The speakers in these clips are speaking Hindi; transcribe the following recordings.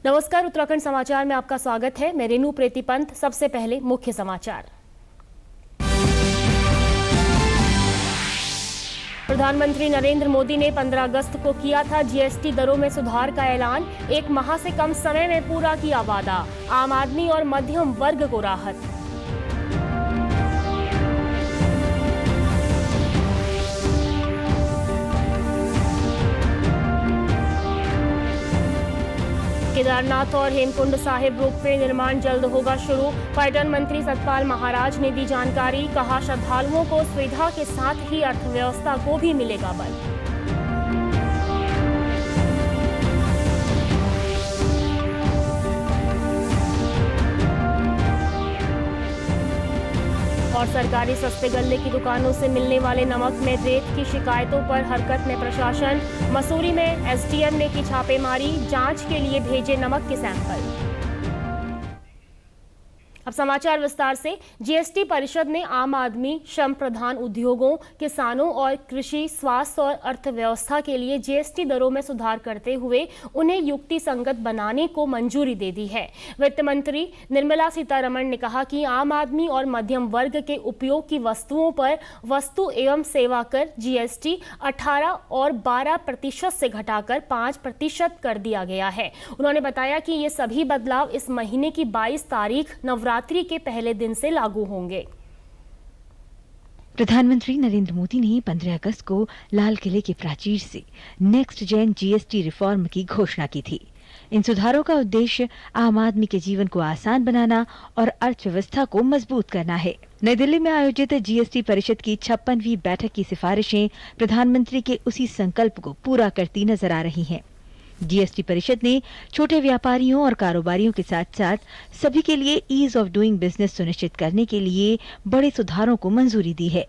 नमस्कार, उत्तराखंड समाचार में आपका स्वागत है। मैं रेनू प्रीति पंत। सबसे पहले मुख्य समाचार। प्रधानमंत्री नरेंद्र मोदी ने 15 अगस्त को किया था जीएसटी दरों में सुधार का ऐलान। 1 माह से कम समय में पूरा किया वादा। आम आदमी और मध्यम वर्ग को राहत। केदारनाथ और हेमकुंड साहिब रोपवे निर्माण जल्द होगा शुरू। पर्यटन मंत्री सतपाल महाराज ने दी जानकारी। कहा, श्रद्धालुओं को सुविधा के साथ ही अर्थव्यवस्था को भी मिलेगा बल। और सरकारी सस्ते गल्ले की दुकानों से मिलने वाले नमक में रेत की शिकायतों पर हरकत में प्रशासन। मसूरी में एसडीएम ने की छापेमारी। जांच के लिए भेजे नमक के सैंपल। अब समाचार विस्तार से। जीएसटी परिषद ने आम आदमी, श्रम प्रधान उद्योगों, किसानों और कृषि, स्वास्थ्य और अर्थव्यवस्था के लिए जीएसटी दरों में सुधार करते हुए उन्हें युक्ति संगत बनाने को मंजूरी दे दी है। वित्त मंत्री निर्मला सीतारमण ने कहा कि आम आदमी और मध्यम वर्ग के उपयोग की वस्तुओं पर वस्तु एवं सेवा कर जीएसटी 18 और 12% से घटाकर 5% कर दिया गया है। उन्होंने बताया कि ये सभी बदलाव इस महीने की 22 तारीख नवरात्रि के पहले दिन से लागू होंगे। प्रधानमंत्री नरेंद्र मोदी ने 15 अगस्त को लाल किले के प्राचीर से नेक्स्ट जेन जीएसटी रिफॉर्म की घोषणा की थी। इन सुधारों का उद्देश्य आम आदमी के जीवन को आसान बनाना और अर्थव्यवस्था को मजबूत करना है। नई दिल्ली में आयोजित जीएसटी परिषद की 56वीं बैठक की सिफारिशें प्रधानमंत्री के उसी संकल्प को पूरा करती नजर आ रही हैं। जीएसटी परिषद ने छोटे व्यापारियों और कारोबारियों के साथ साथ सभी के लिए ईज ऑफ डूइंग बिजनेस सुनिश्चित करने के लिए बड़े सुधारों को मंजूरी दी है।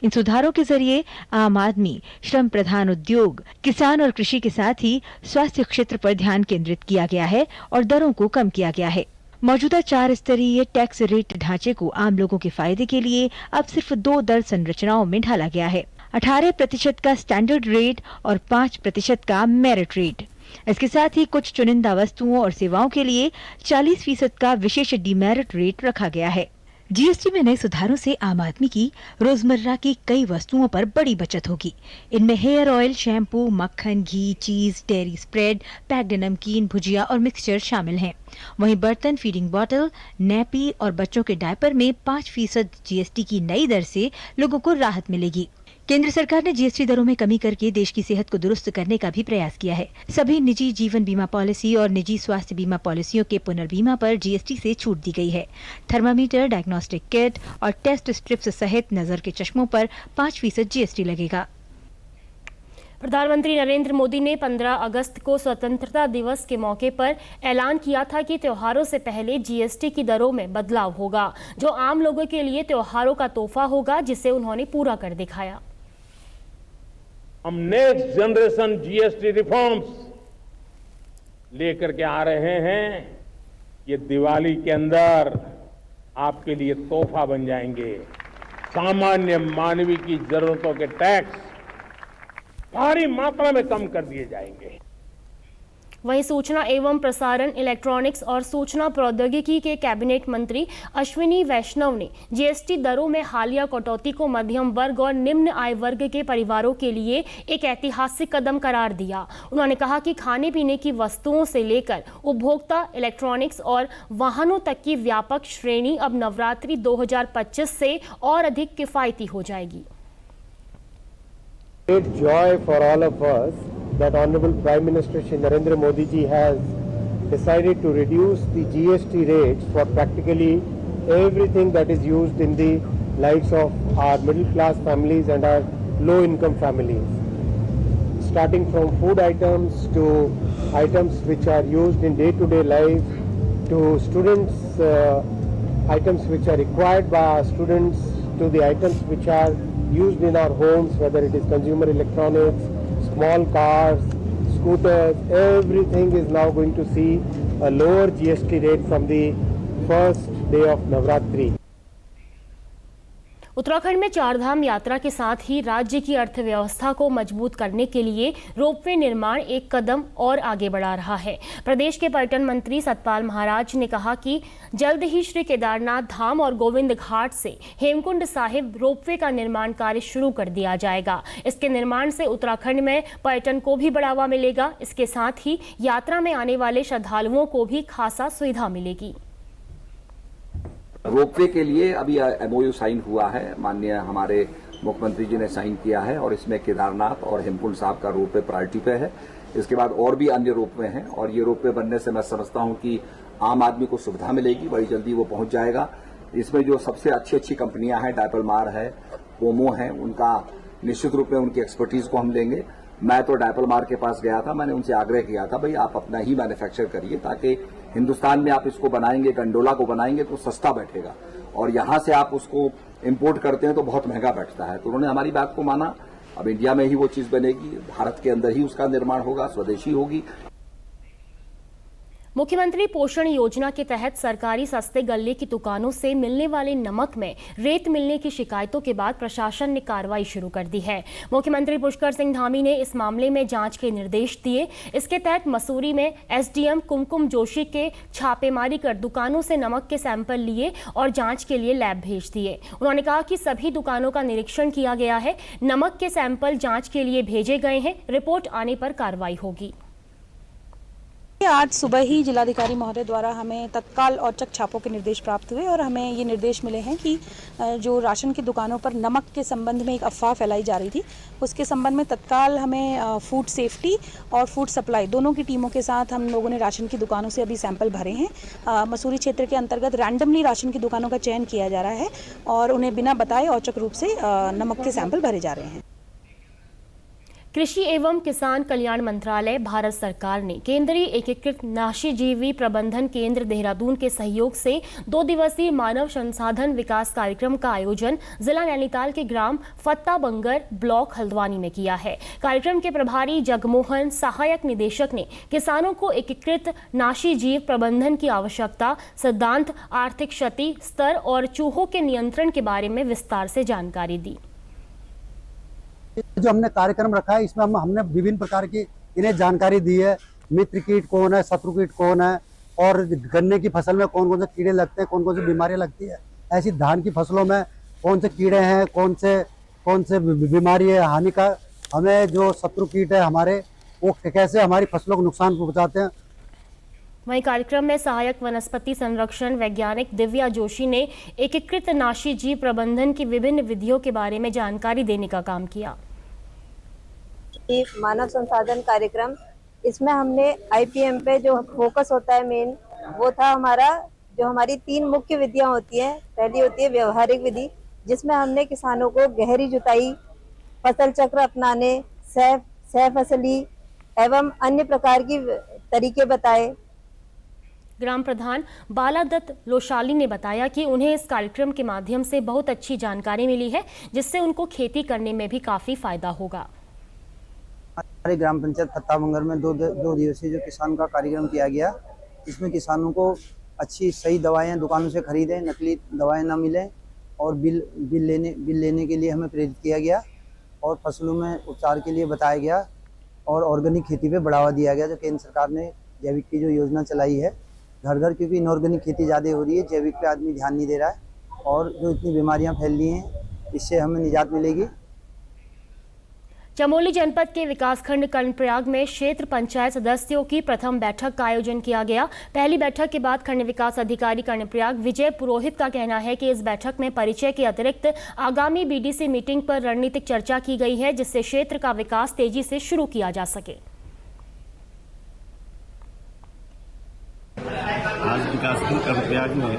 इन सुधारों के जरिए आम आदमी, श्रम प्रधान उद्योग, किसान और कृषि के साथ ही स्वास्थ्य क्षेत्र पर ध्यान केंद्रित किया गया है और दरों को कम किया गया है। मौजूदा 4 स्तरीय टैक्स रेट ढांचे को आम लोगों के फायदे के लिए अब सिर्फ 2 दर संरचनाओं में ढाला गया है। 18% का स्टैंडर्ड रेट और 5% का मेरिट रेट। इसके साथ ही कुछ चुनिंदा वस्तुओं और सेवाओं के लिए 40% का विशेष डीमेरिट रेट रखा गया है। जीएसटी में नए सुधारों से आम आदमी की रोजमर्रा की कई वस्तुओं पर बड़ी बचत होगी। इनमें हेयर ऑयल, शैम्पू, मक्खन, घी, चीज, डेयरी स्प्रेड, पैक्ड नमकीन, भुजिया और मिक्सचर शामिल हैं। वहीं बर्तन, फीडिंग बॉटल, नैपी और बच्चों के डायपर में 5% जीएसटी की नई दर से लोगों को राहत मिलेगी। केंद्र सरकार ने जीएसटी दरों में कमी करके देश की सेहत को दुरुस्त करने का भी प्रयास किया है। सभी निजी जीवन बीमा पॉलिसी और निजी स्वास्थ्य बीमा पॉलिसियों के पुनर्बीमा पर जीएसटी से छूट दी गई है। थर्मामीटर, डायग्नोस्टिक किट और टेस्ट स्ट्रिप्स सहित नजर के चश्मों पर 5% जीएसटी लगेगा। प्रधानमंत्री नरेंद्र मोदी ने 15 अगस्त को स्वतंत्रता दिवस के मौके पर ऐलान किया था कि त्योहारों से पहले जीएसटी की दरों में बदलाव होगा, जो आम लोगों के लिए त्योहारों का तोहफा होगा, जिसे उन्होंने पूरा कर दिखाया। हम नेक्स्ट जनरेशन जीएसटी रिफॉर्म्स लेकर के आ रहे हैं। ये दिवाली के अंदर आपके लिए तोहफा बन जाएंगे। सामान्य मानवीय की जरूरतों के टैक्स भारी मात्रा में कम कर दिए जाएंगे। वहीं सूचना एवं प्रसारण, इलेक्ट्रॉनिक्स और सूचना प्रौद्योगिकी के कैबिनेट मंत्री अश्विनी वैष्णव ने जीएसटी दरों में हालिया कटौती को मध्यम वर्ग और निम्न आय वर्ग के परिवारों के लिए एक ऐतिहासिक कदम करार दिया। उन्होंने कहा कि खाने पीने की वस्तुओं से लेकर उपभोक्ता, इलेक्ट्रॉनिक्स और वाहनों तक की व्यापक श्रेणी अब नवरात्रि 2025 से और अधिक किफायती हो जाएगी। Great joy for all of us that Honorable Prime Minister Shri Narendra Modi ji has decided to reduce the GST rates for practically everything that is used in the lives of our middle class families and our low income families. Starting from food items to items which are used in day to day life to students items which are required by our students to the items which are used in our homes, whether it is consumer electronics, small cars, scooters, everything is now going to see a lower GST rate from the first day of Navratri. Uttarakhand में चारधाम यात्रा के साथ ही राज्य की अर्थव्यवस्था को मजबूत करने के लिए रोपवे निर्माण एक कदम और आगे बढ़ा रहा है। प्रदेश के पर्यटन मंत्री सतपाल महाराज ने कहा कि जल्द ही श्री केदारनाथ धाम और गोविंद घाट से हेमकुंड साहिब रोपवे का निर्माण कार्य शुरू कर दिया जाएगा। इसके निर्माण से उत्तराखंड में पर्यटन को भी बढ़ावा मिलेगा। इसके साथ ही यात्रा में आने वाले श्रद्धालुओं को भी खासा सुविधा मिलेगी। रोपवे के लिए अभी एमओयू साइन हुआ है, माननीय हमारे मुख्यमंत्री जी ने साइन किया है और इसमें केदारनाथ और हेमकुंड साहब का रोपवे प्रायोरिटी पे है। इसके बाद और भी अन्य रोपवे हैं और ये रोपवे बनने से मैं समझता हूं कि आम आदमी को सुविधा मिलेगी, बड़ी जल्दी वो पहुंच जाएगा। इसमें जो सबसे अच्छी कंपनियां हैं, डायपलमार है, ओमो है, उनका निश्चित रूप में उनकी एक्सपर्टीज को हम लेंगे। मैं तो डायपलमार के पास गया था, मैंने उनसे आग्रह किया था भाई आप अपना ही मैन्युफैक्चर करिए, ताकि हिंदुस्तान में आप इसको बनाएंगे, गंडोला को बनाएंगे तो सस्ता बैठेगा और यहां से आप उसको इंपोर्ट करते हैं तो बहुत महंगा बैठता है। तो उन्होंने हमारी बात को माना। अब इंडिया में ही वो चीज बनेगी, भारत के अंदर ही उसका निर्माण होगा, स्वदेशी होगी। मुख्यमंत्री पोषण योजना के तहत सरकारी सस्ते गल्ले की दुकानों से मिलने वाले नमक में रेत मिलने की शिकायतों के बाद प्रशासन ने कार्रवाई शुरू कर दी है। मुख्यमंत्री पुष्कर सिंह धामी ने इस मामले में जांच के निर्देश दिए। इसके तहत मसूरी में एसडीएम कुमकुम जोशी के छापेमारी कर दुकानों से नमक के सैंपल लिए और जांच के लिए लैब भेज दिए। उन्होंने कहा कि सभी दुकानों का निरीक्षण किया गया है, नमक के सैंपल जांच के लिए भेजे गए हैं, रिपोर्ट आने पर कार्रवाई होगी। आज सुबह ही जिलाधिकारी महोदय द्वारा हमें तत्काल औचक छापों के निर्देश प्राप्त हुए और हमें ये निर्देश मिले हैं कि जो राशन की दुकानों पर नमक के संबंध में एक अफवाह फैलाई जा रही थी, उसके संबंध में तत्काल हमें फूड सेफ्टी और फूड सप्लाई दोनों की टीमों के साथ हम लोगों ने राशन की दुकानों से अभी सैंपल भरे हैं। मसूरी क्षेत्र के अंतर्गत रैंडमली राशन की दुकानों का चयन किया जा रहा है और उन्हें बिना बताए औचक रूप से नमक के सैंपल भरे जा रहे हैं। कृषि एवं किसान कल्याण मंत्रालय भारत सरकार ने केंद्रीय एकीकृत नाशीजीवी प्रबंधन केंद्र देहरादून के सहयोग से 2 दिवसीय मानव संसाधन विकास कार्यक्रम का आयोजन जिला नैनीताल के ग्राम फत्ता बंगर ब्लॉक हल्द्वानी में किया है। कार्यक्रम के प्रभारी जगमोहन सहायक निदेशक ने किसानों को एकीकृत नाशीजीव प्रबंधन की आवश्यकता, सिद्धांत, आर्थिक क्षति स्तर और चूहों के नियंत्रण के बारे में विस्तार से जानकारी दी। जो हमने कार्यक्रम रखा है इसमें हमने विभिन्न प्रकार की इन्हें जानकारी दी है। मित्र कीट कौन है, शत्रु कीट कौन है और गन्ने की फसल में कौन कौन से कीड़े लगते हैं, कौन कौन सी बीमारियां लगती है, ऐसी धान की फसलों में कौन से कीड़े हैं, कौन से बीमारी है हानि का, हमें जो शत्रु कीट है हमारे वो कैसे हमारी फसलों को नुकसान पहुंचाते हैं। वहीं कार्यक्रम में सहायक वनस्पति संरक्षण वैज्ञानिक दिव्या जोशी ने एकीकृत नाशीजीव प्रबंधन की विभिन्न विधियों के बारे में जानकारी देने का काम किया। मानव संसाधन कार्यक्रम, इसमें हमने आईपीएम पे जो फोकस होता है मेन, वो था हमारा जो हमारी 3 मुख्य विधियां होती हैं। पहली होती है व्यवहारिक विधि, जिसमें हमने किसानों को गहरी जुताई, फसल चक्र अपनाने, सह फसली एवं अन्य प्रकार की तरीके बताए। ग्राम प्रधान बालादत्त लोशाली ने बताया कि उन्हें इस कार्यक्रम के माध्यम से बहुत अच्छी जानकारी मिली है, जिससे उनको खेती करने में भी काफी फायदा होगा। हमारे ग्राम पंचायत फत्ताबंगर में 2 दिवसीय जो किसान का कार्यक्रम किया गया, इसमें किसानों को अच्छी सही दवाएं दुकानों से खरीदें, नकली दवाएं ना मिलें और बिल लेने के लिए हमें प्रेरित किया गया और फसलों में उपचार के लिए बताया गया और ऑर्गेनिक खेती पे बढ़ावा दिया गया। जो केंद्र सरकार ने जैविक की जो योजना चलाई है घर घर, क्योंकि इनऑर्गेनिक खेती ज़्यादा हो रही है, जैविक पे आदमी ध्यान नहीं दे रहा है और जो इतनी बीमारियां फैल रही हैं इससे हमें निजात मिलेगी। चमोली जनपद के विकासखंड कर्णप्रयाग में क्षेत्र पंचायत सदस्यों की प्रथम बैठक का आयोजन किया गया। पहली बैठक के बाद खंड विकास अधिकारी कर्णप्रयाग विजय पुरोहित का कहना है कि इस बैठक में परिचय के अतिरिक्त आगामी बीडीसी मीटिंग पर रणनीतिक चर्चा की गई है, जिससे क्षेत्र का विकास तेजी से शुरू किया जा सके। आज विकासखंड कर्णप्रयाग में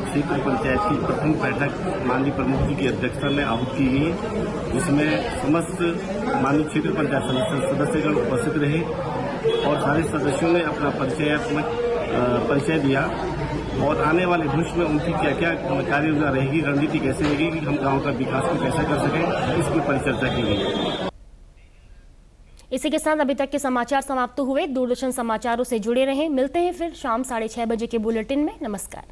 क्षेत्र पंचायत की प्रथम बैठक माननीय प्रमुख जी की अध्यक्षता में आहूत की गई, जिसमें समस्त माननीय क्षेत्र पंचायत सदस्यगण उपस्थित रहे और सारे सदस्यों ने अपना परिचय दिया और आने वाले भविष्य में उनकी क्या क्या कार्य योजना रहेगी, रणनीति कैसे रहेगी कि हम गांव का विकास को कैसे कर सकें, इसकी परिचर्चा की गई। इसी के साथ अभी तक के समाचार समाप्त हुए। दूरदर्शन समाचारों से जुड़े रहें। मिलते हैं फिर शाम 6:30 बजे के बुलेटिन में। नमस्कार।